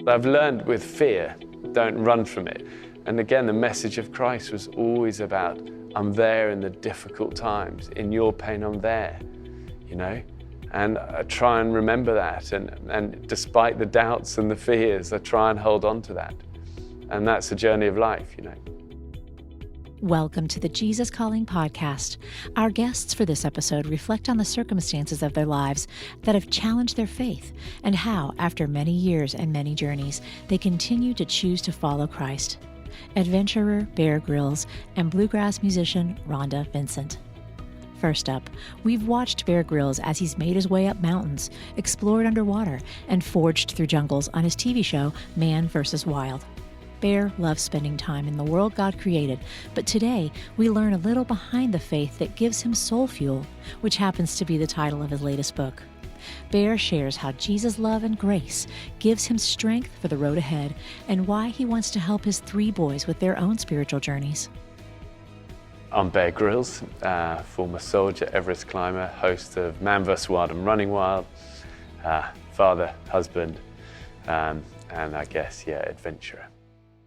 I've learned with fear, don't run from it. And again, the message of Christ was always about, I'm there in the difficult times. In your pain, I'm there, you know? And I try and remember that. And despite the doubts and the fears, I try and hold on to that. And that's the journey of life, you know. Welcome to the Jesus Calling podcast. Our guests for this episode reflect on the circumstances of their lives that have challenged their faith and how, after many years and many journeys, they continue to choose to follow Christ. Adventurer Bear Grylls and bluegrass musician Rhonda Vincent. First up, we've watched Bear Grylls as he's made his way up mountains, explored underwater, and forged through jungles on his TV show, Man vs. Wild. Bear loves spending time in the world God created, but today we learn a little behind the faith that gives him soul fuel, which happens to be the title of his latest book. Bear shares how Jesus' love and grace gives him strength for the road ahead and why he wants to help his 3 boys with their own spiritual journeys. I'm Bear Grylls, former soldier, Everest climber, host of Man vs. Wild and Running Wild, father, husband, and I guess, adventurer.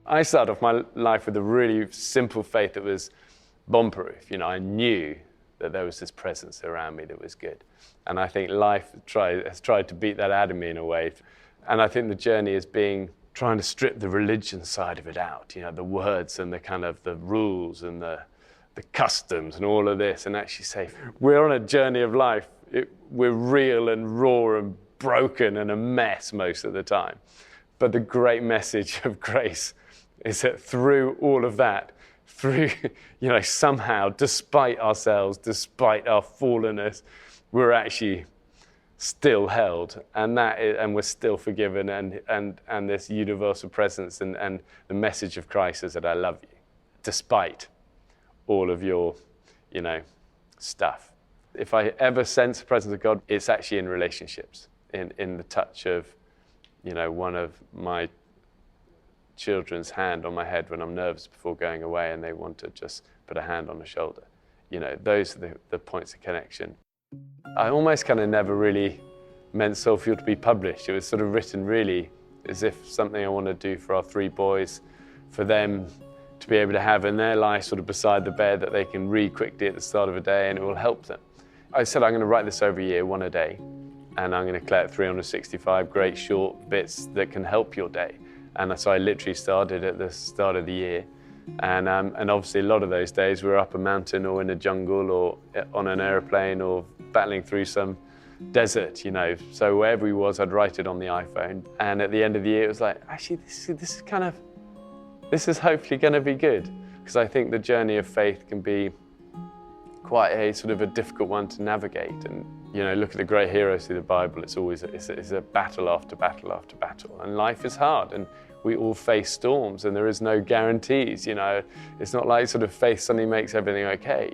I started off my life with a really simple faith that was bomb-proof. You know, I knew that there was this presence around me that was good. And I think life has tried to beat that out of me in a way. And I think the journey is trying to strip the religion side of it out, you know, the words and the kind of the rules and the customs and all of this, and actually say, we're on a journey of life. We're real and raw and broken and a mess most of the time. But the great message of grace is that through all of that, somehow, despite ourselves, despite our fallenness, we're actually still held, and we're still forgiven, and this universal presence and the message of Christ is that I love you, despite all of your, stuff. If I ever sense the presence of God, it's actually in relationships, in the touch of, one of my children's hand on my head when I'm nervous before going away and they want to just put a hand on the shoulder. Those are the points of connection. I almost kind of never really meant Soul Fuel to be published. It was sort of written really as if something I want to do for our 3 boys, for them to be able to have in their life sort of beside the bed that they can read quickly at the start of a day and it will help them. I said I'm going to write this over a year, 1 a day, and I'm going to collect 365 great short bits that can help your day. And so I literally started at the start of the year. And obviously a lot of those days we're up a mountain or in a jungle or on an airplane or battling through some desert, So wherever he was, I'd write it on the iPhone. And at the end of the year, it was like, actually, this is hopefully going to be good. Because I think the journey of faith can be quite a sort of a difficult one to navigate. And, look at the great heroes through the Bible. It's always it's a battle after battle after battle. And life is hard. And we all face storms and there is no guarantees, It's not like sort of faith suddenly makes everything okay,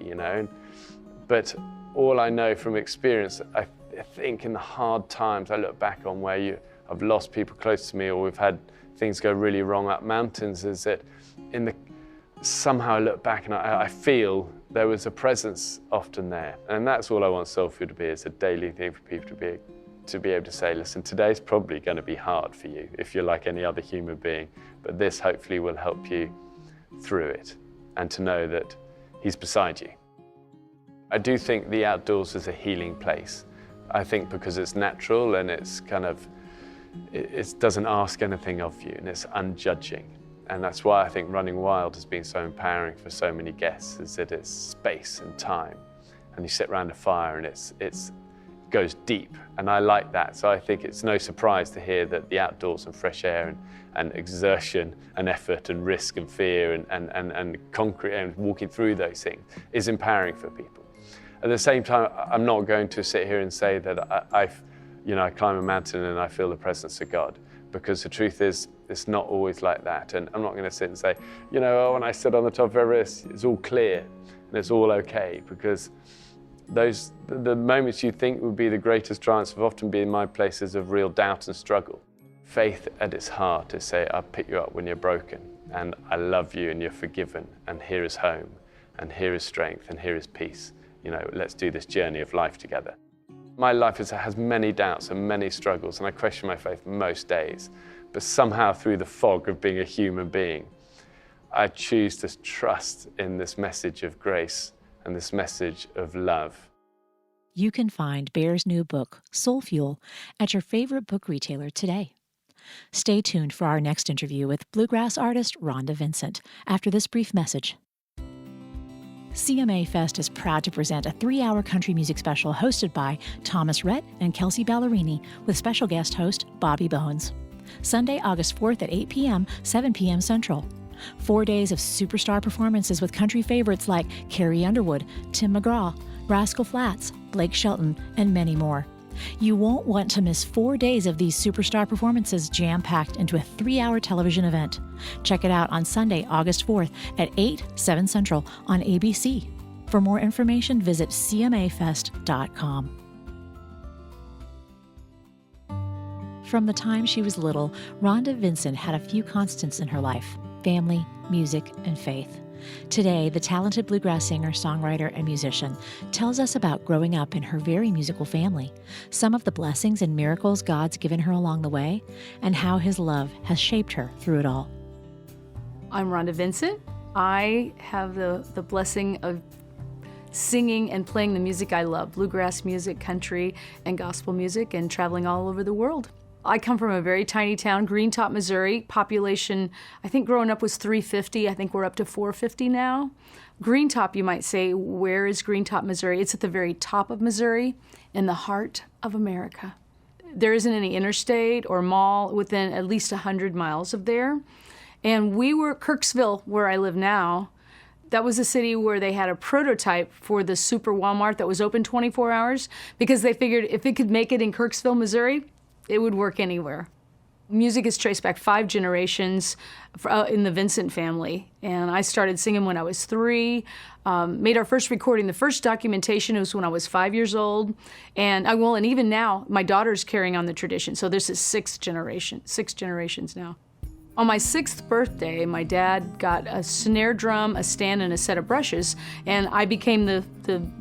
But all I know from experience, I think in the hard times I look back on where I've lost people close to me or we've had things go really wrong up mountains, is that somehow I look back and I feel there was a presence often there. And that's all I want Soul Fuel to be, is a daily thing for people to be able to say, listen, today's probably going to be hard for you if you're like any other human being, but this hopefully will help you through it and to know that he's beside you. I do think the outdoors is a healing place. I think because it's natural and it's it doesn't ask anything of you and it's unjudging. And that's why I think Running Wild has been so empowering for so many guests, is that it's space and time. And you sit around a fire and it goes deep. And I like that. So I think it's no surprise to hear that the outdoors and fresh air and exertion and effort and risk and fear and concrete and walking through those things is empowering for people. At the same time, I'm not going to sit here and say that I climb a mountain and I feel the presence of God, because the truth is, it's not always like that. And I'm not going to sit and say, when I stood on the top of Everest, it's all clear and it's all okay, because the moments you think would be the greatest triumphs have often been my places of real doubt and struggle. Faith at its heart is say, I'll pick you up when you're broken, and I love you and you're forgiven, and here is home, and here is strength, and here is peace. Let's do this journey of life together. My life has many doubts and many struggles, and I question my faith most days. but somehow through the fog of being a human being, I choose to trust in this message of grace and this message of love. You can find Bear's new book, Soul Fuel, at your favorite book retailer today. Stay tuned for our next interview with bluegrass artist Rhonda Vincent after this brief message. CMA Fest is proud to present a 3-hour country music special hosted by Thomas Rhett and Kelsey Ballerini with special guest host Bobby Bones. Sunday, August 4th at 8 p.m., 7 p.m. Central. 4 days of superstar performances with country favorites like Carrie Underwood, Tim McGraw, Rascal Flatts, Blake Shelton, and many more. You won't want to miss 4 days of these superstar performances jam-packed into a 3-hour television event. Check it out on Sunday, August 4th at 8, 7 Central on ABC. For more information, visit cmafest.com. From the time she was little, Rhonda Vincent had a few constants in her life: family, music, and faith. Today, the talented bluegrass singer, songwriter, and musician tells us about growing up in her very musical family, some of the blessings and miracles God's given her along the way, and how His love has shaped her through it all. I'm Rhonda Vincent. I have the blessing of singing and playing the music I love, bluegrass music, country, and gospel music, and traveling all over the world. I come from a very tiny town, Greentop, Missouri. Population, I think growing up was 350. I think we're up to 450 now. Greentop, you might say, where is Greentop, Missouri? It's at the very top of Missouri, in the heart of America. There isn't any interstate or mall within at least 100 miles of there. And we were Kirksville, where I live now. That was a city where they had a prototype for the super Walmart that was open 24 hours because they figured if it could make it in Kirksville, Missouri, it would work anywhere. Music is traced back 5 generations in the Vincent family. And I started singing when I was 3, made our first recording. The first documentation was when I was 5 years old. And even now, my daughter's carrying on the tradition. So this is 6 generations now. On my 6th birthday, my dad got a snare drum, a stand, and a set of brushes, and I became the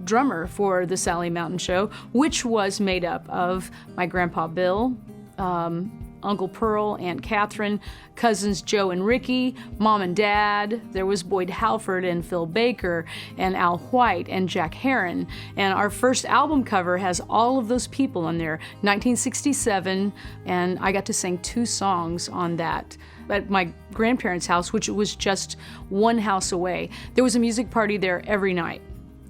drummer for the Sally Mountain Show, which was made up of my grandpa Bill, Uncle Pearl, Aunt Catherine, cousins Joe and Ricky, Mom and Dad. There was Boyd Halford and Phil Baker and Al White and Jack Heron. And our first album cover has all of those people on there, 1967, and I got to sing 2 songs on that. At my grandparents' house, which was just 1 house away. There was a music party there every night.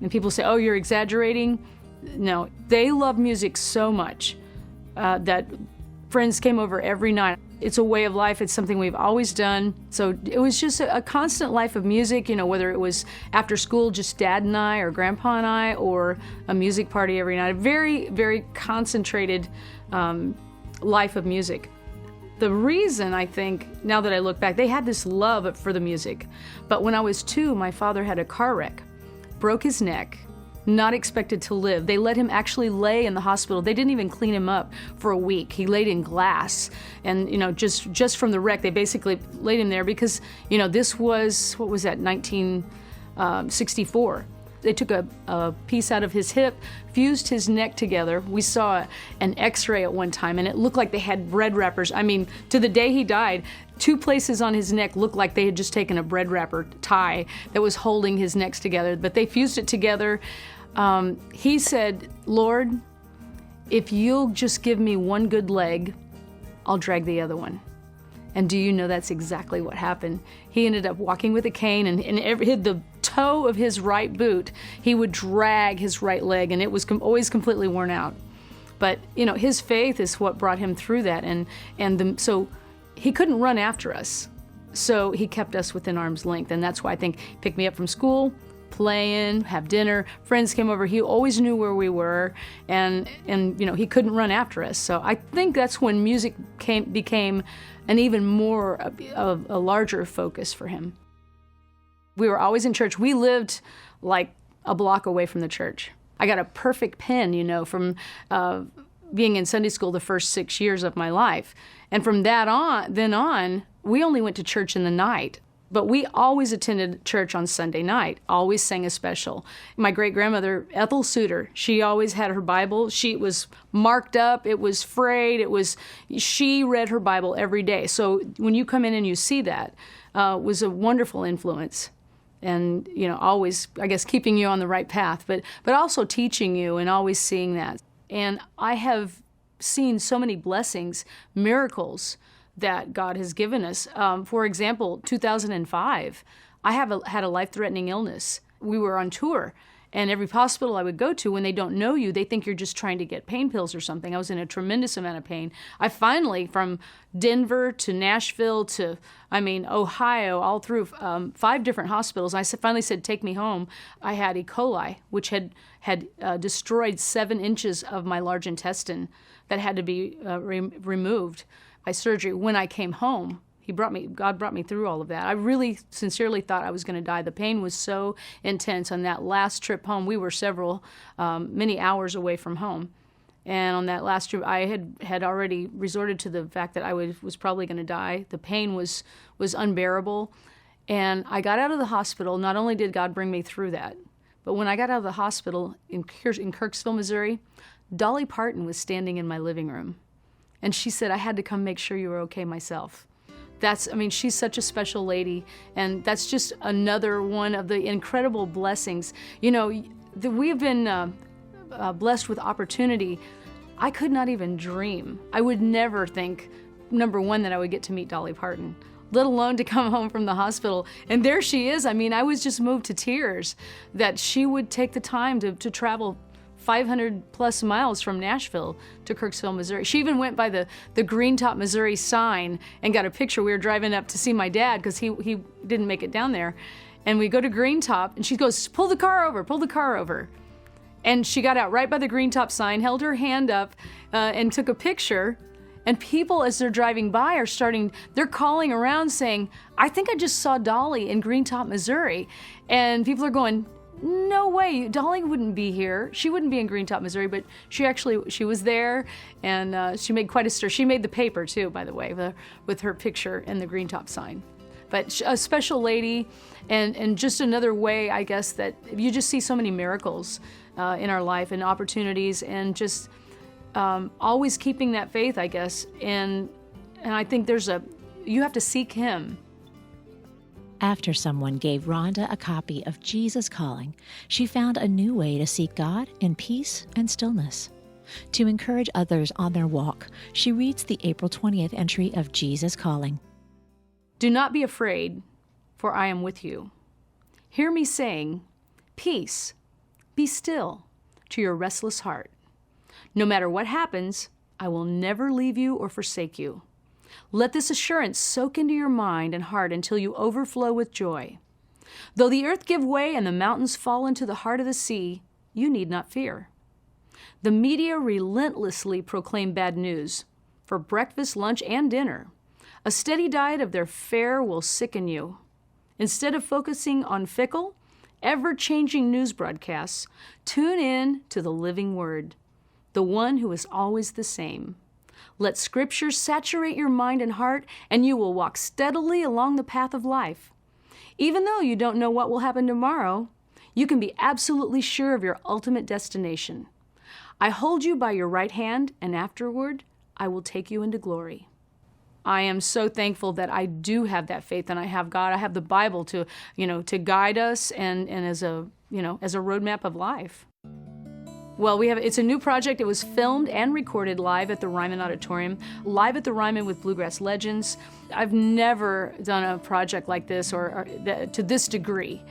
And people say, oh, you're exaggerating. No, they love music so much that friends came over every night. It's a way of life. It's something we've always done. So it was just a constant life of music, whether it was after school, just Dad and I, or Grandpa and I, or a music party every night. A very, very concentrated life of music. The reason, I think, now that I look back, they had this love for the music. But when I was 2, my father had a car wreck, broke his neck, not expected to live. They let him actually lay in the hospital. They didn't even clean him up for a week. He laid in glass. And, just from the wreck, they basically laid him there because, this was, 1964. They took a piece out of his hip, fused his neck together. We saw an x-ray at one time, and it looked like they had bread wrappers. I mean, to the day he died, 2 places on his neck looked like they had just taken a bread wrapper tie that was holding his necks together, but they fused it together. He said, Lord, if you'll just give me one good leg, I'll drag the other one. And do you know that's exactly what happened? He ended up walking with a cane, and the toe of his right boot, he would drag his right leg, and it was always completely worn out. But his faith is what brought him through that, so he couldn't run after us. So he kept us within arm's length, and that's why I think he picked me up from school, playing, have dinner. Friends came over. He always knew where we were, and he couldn't run after us. So I think that's when music became an even more of a larger focus for him. We were always in church. We lived like a block away from the church. I got a perfect pen, from being in Sunday school the first 6 years of my life. And from then on, we only went to church in the night. But we always attended church on Sunday night, always sang a special. My great-grandmother, Ethel Suter, she always had her Bible. She was marked up, it was frayed, she read her Bible every day. So when you come in and you see that, was a wonderful influence. And, always, I guess, keeping you on the right path, but also teaching you and always seeing that. And I have seen so many blessings, miracles, that God has given us. For example, 2005, I had a life-threatening illness. We were on tour, and every hospital I would go to, when they don't know you, they think you're just trying to get pain pills or something. I was in a tremendous amount of pain. I finally, from Denver to Nashville to, Ohio, all through 5 different hospitals, I finally said, take me home. I had E. coli, which had destroyed 7 inches of my large intestine that had to be removed by surgery. When I came home, God brought me through all of that. I really sincerely thought I was going to die. The pain was so intense. On that last trip home, we were many hours away from home. And on that last trip, I had already resorted to the fact that I was probably going to die. The pain was unbearable. And I got out of the hospital. Not only did God bring me through that, but when I got out of the hospital in Kirksville, Missouri, Dolly Parton was standing in my living room. And she said, I had to come make sure you were okay myself. She's such a special lady, and that's just another one of the incredible blessings. We have been blessed with opportunity. I could not even dream. I would never think, number one, that I would get to meet Dolly Parton, let alone to come home from the hospital. And there she is. I was just moved to tears that she would take the time to travel 500 plus miles from Nashville to Kirksville, Missouri. She even went by the Green Top, Missouri sign and got a picture. We were driving up to see my dad because he didn't make it down there. And we go to Green Top and she goes, pull the car over. And she got out right by the Green Top sign, held her hand up and took a picture. And people, as they're driving by, they're calling around saying, I think I just saw Dolly in Green Top, Missouri. And people are going, no way, Dolly wouldn't be here. She wouldn't be in Green Top, Missouri, but she was there, and she made quite a stir. She made the paper too, by the way, with her picture and the Green Top sign. But a special lady, and just another way, I guess, that you just see so many miracles in our life and opportunities, and just always keeping that faith, I guess. And I think you have to seek Him. After someone gave Rhonda a copy of Jesus Calling, she found a new way to seek God in peace and stillness. To encourage others on their walk, she reads the April 20th entry of Jesus Calling. Do not be afraid, for I am with you. Hear me saying, peace, be still, to your restless heart. No matter what happens, I will never leave you or forsake you. Let this assurance soak into your mind and heart until you overflow with joy. Though the earth give way and the mountains fall into the heart of the sea, you need not fear. The media relentlessly proclaim bad news. For breakfast, lunch, and dinner, a steady diet of their fare will sicken you. Instead of focusing on fickle, ever-changing news broadcasts, tune in to the living Word, the one who is always the same. Let Scripture saturate your mind and heart, and you will walk steadily along the path of life. Even though you don't know what will happen tomorrow, you can be absolutely sure of your ultimate destination. I hold you by your right hand, and afterward, I will take you into glory. I am so thankful that I do have that faith, and I have God. I have the Bible to guide us and as a roadmap of life. Well, it's a new project. It was filmed and recorded live at the Ryman Auditorium, live at the Ryman with Bluegrass Legends. I've never done a project like this or to this degree.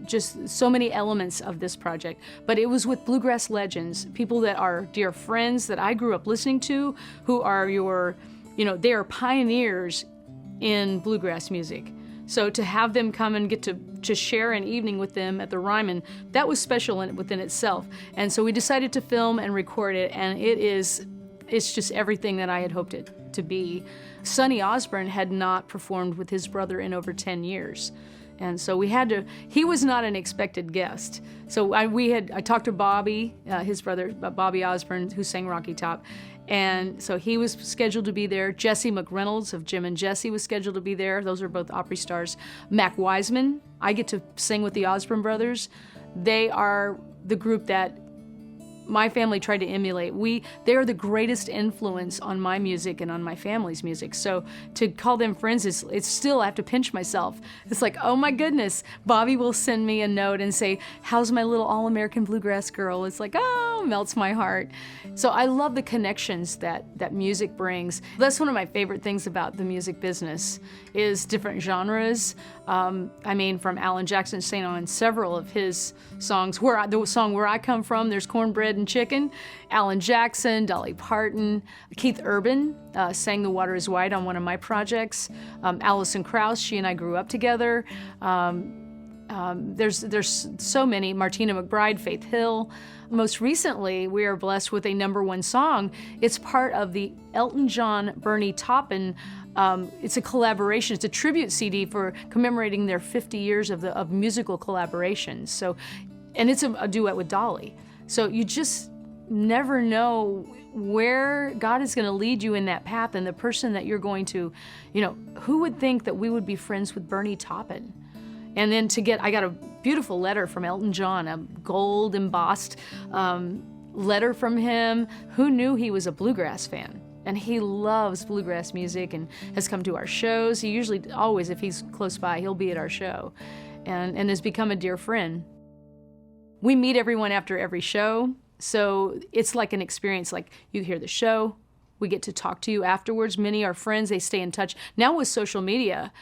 Just so many elements of this project. But it was with Bluegrass Legends, people that are dear friends that I grew up listening to, who are they are pioneers in bluegrass music. So to have them come and get to share an evening with them at the Ryman, that was special within itself. And so we decided to film and record it, and it's just everything that I had hoped it to be. Sonny Osborne had not performed with his brother in over 10 years. And so he was not an expected guest. So I talked to Bobby, his brother, Bobby Osborne, who sang Rocky Top. And so he was scheduled to be there. Jesse McReynolds of Jim and Jesse was scheduled to be there. Those are both Opry stars. Mac Wiseman, I get to sing with the Osborne brothers. They are the group that my family tried to emulate. They are the greatest influence on my music and on my family's music. So to call them friends it's still, I have to pinch myself. It's like, oh my goodness, Bobby will send me a note and say, how's my little all-American bluegrass girl? It's like, oh, melts my heart. So I love the connections that music brings. That's one of my favorite things about the music business is different genres. From Alan Jackson sang on several of his songs. The song Where I Come From, there's Cornbread and Chicken. Alan Jackson, Dolly Parton, Keith Urban sang The Water Is Wide on one of my projects. Alison Krauss, she and I grew up together. There's so many. Martina McBride, Faith Hill. Most recently, we are blessed with a #1 song. It's part of the Elton John, Bernie Taupin. It's a collaboration. It's a tribute CD for commemorating their 50 years of musical collaborations. So, and it's a duet with Dolly. So you just never know where God is going to lead you in that path, and the person that you're going to, who would think that we would be friends with Bernie Taupin? And then I got a beautiful letter from Elton John, a gold embossed letter from him. Who knew he was a bluegrass fan? And he loves bluegrass music and has come to our shows. He usually, always, if he's close by, he'll be at our show and has become a dear friend. We meet everyone after every show, so it's like an experience. Like, you hear the show, we get to talk to you afterwards. Many are friends, they stay in touch. Now with social media,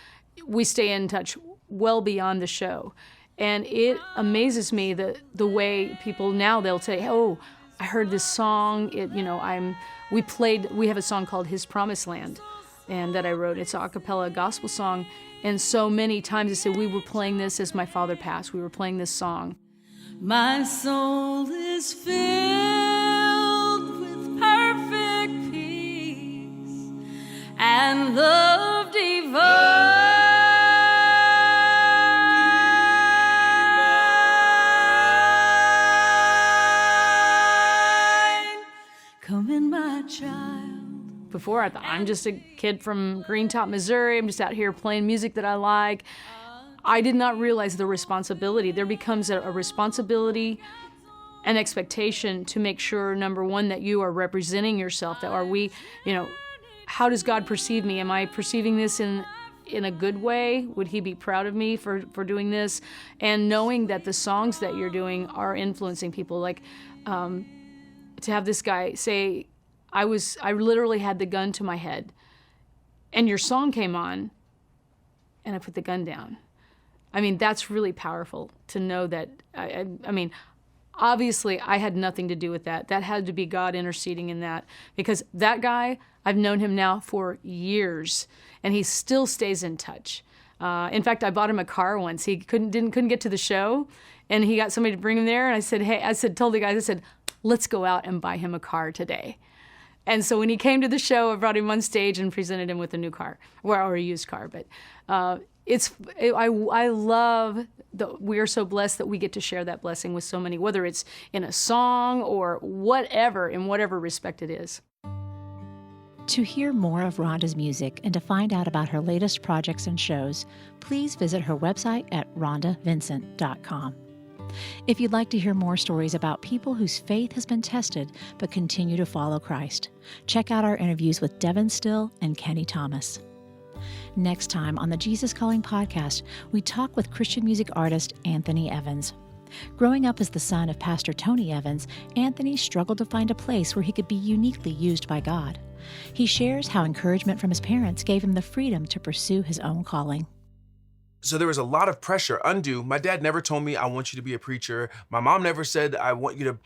we stay in touch well beyond the show. And it amazes me the way people now, they'll say, oh, I heard this song, we have a song called His Promised Land, and that I wrote. It's an a cappella gospel song. And so many times they say, we were playing this as my father passed. We were playing this song. My soul is filled with perfect peace and love divine. Come in, my child. Before, I thought, I'm just a kid from Green Top, Missouri. I'm just out here playing music that I like. I did not realize the responsibility. There becomes a responsibility, an expectation to make sure, #1, that you are representing yourself. That are we, how does God perceive me? Am I perceiving this in a good way? Would he be proud of me for doing this? And knowing that the songs that you're doing are influencing people. Like, to have this guy say, I literally had the gun to my head, and your song came on, and I put the gun down. That's really powerful to know that. Obviously, I had nothing to do with that. That had to be God interceding in that, because that guy, I've known him now for years, and he still stays in touch. In fact, I bought him a car once. He couldn't get to the show, and he got somebody to bring him there. And I said, told the guys, let's go out and buy him a car today. And so when he came to the show, I brought him on stage and presented him with a new car, or a used car. But I love that we are so blessed that we get to share that blessing with so many, whether it's in a song or whatever, in whatever respect it is. To hear more of Rhonda's music and to find out about her latest projects and shows, please visit her website at rhondavincent.com. If you'd like to hear more stories about people whose faith has been tested but continue to follow Christ, check out our interviews with Devin Still and Kenny Thomas. Next time on the Jesus Calling podcast, we talk with Christian music artist Anthony Evans. Growing up as the son of Pastor Tony Evans, Anthony struggled to find a place where he could be uniquely used by God. He shares how encouragement from his parents gave him the freedom to pursue his own calling. So there was a lot of pressure, undue. My dad never told me, I want you to be a preacher. My mom never said, I want you to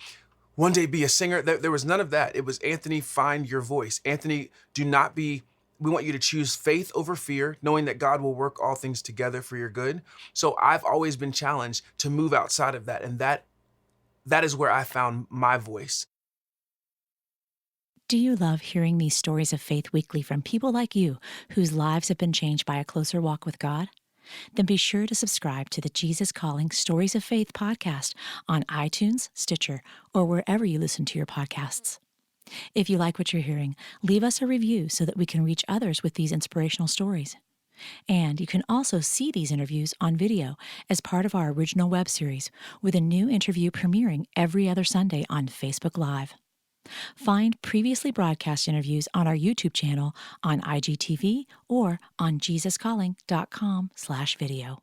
one day be a singer. There was none of that. It was, Anthony, find your voice. Anthony, we want you to choose faith over fear, knowing that God will work all things together for your good. So I've always been challenged to move outside of that. And that is where I found my voice. Do you love hearing these stories of faith weekly from people like you whose lives have been changed by a closer walk with God? Then be sure to subscribe to the Jesus Calling Stories of Faith podcast on iTunes, Stitcher, or wherever you listen to your podcasts. If you like what you're hearing, leave us a review so that we can reach others with these inspirational stories. And you can also see these interviews on video as part of our original web series, with a new interview premiering every other Sunday on Facebook Live. Find previously broadcast interviews on our YouTube channel, on IGTV, or on JesusCalling.com/video.